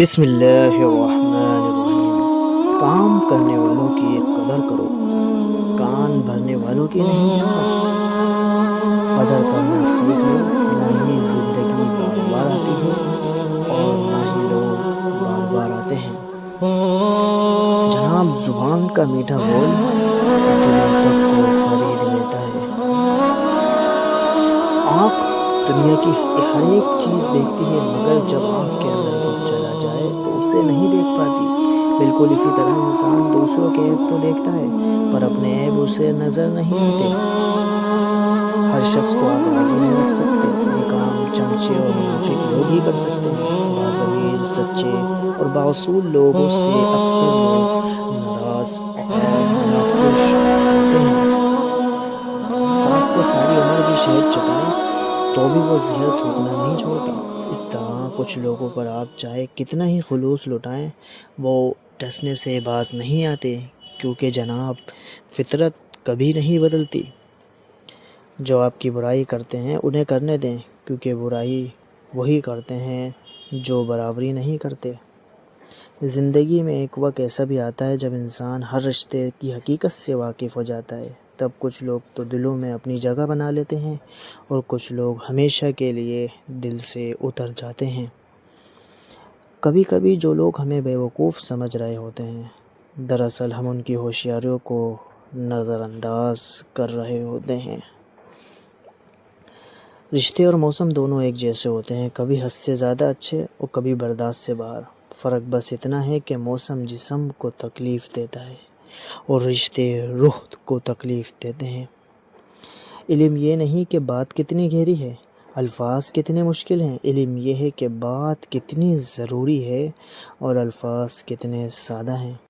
بسم اللہ الرحمن الرحیم۔ کام کرنے والوں کی قدر کرو، کان بھرنے والوں کی نہیں جناب۔ قدر کرنا سیکھ لو، نہ ہی زندگی بار بار آتی ہے اور نہ ہی لوگ بار بار آتے ہیں جناب۔ زبان کا میٹھا بول دلوں تک کو خرید لیتا ہے۔ آنکھ دنیا کی ہر ایک چیز دیکھتی ہے، مگر جب آنکھ کے اندر کچھ چلا جائے تو اسے نہیں دیکھ پاتی۔ بالکل اسی طرح انسان دوسروں کے عیب تو دیکھتا ہے، پر اپنے عیب اسے نظر نہیں آتے۔ ہر شخص کو آپ راضی نہیں رکھ سکتے، یہ کام چمچے اور منافق لوگ ہی کر سکتے ہیں۔ باضمیر، سچے اور بااصول لوگوں سے اکثر لوگ ناراض اور ناخوش ہوتے ہیں۔ سانپ کو ساری عمر بھی شہد چٹائیں تو بھی وہ زہر تھوکنا نہیں چھوڑتا۔ اس طرح کچھ لوگوں پر آپ چاہے کتنا ہی خلوص لٹائیں، وہ ڈسنے سے باز نہیں آتے، کیونکہ جناب فطرت کبھی نہیں بدلتی۔ جو آپ کی برائی کرتے ہیں انہیں کرنے دیں، کیونکہ برائی وہی کرتے ہیں جو برابری نہیں کرتے۔ زندگی میں ایک وقت ایسا بھی آتا ہے جب انسان ہر رشتے کی حقیقت سے واقف ہو جاتا ہے۔ تب کچھ لوگ تو دلوں میں اپنی جگہ بنا لیتے ہیں اور کچھ لوگ ہمیشہ کے لیے دل سے اتر جاتے ہیں۔ کبھی کبھی جو لوگ ہمیں بیوقوف سمجھ رہے ہوتے ہیں، دراصل ہم ان کی ہوشیاریوں کو نظر انداز کر رہے ہوتے ہیں۔ رشتے اور موسم دونوں ایک جیسے ہوتے ہیں، کبھی حد سے زیادہ اچھے اور کبھی برداشت سے باہر۔ فرق بس اتنا ہے کہ موسم جسم کو تکلیف دیتا ہے اور رشتے روح کو تکلیف دیتے ہیں۔ علم یہ نہیں کہ بات کتنی گہری ہے، الفاظ کتنے مشکل ہیں، علم یہ ہے کہ بات کتنی ضروری ہے اور الفاظ کتنے سادہ ہیں۔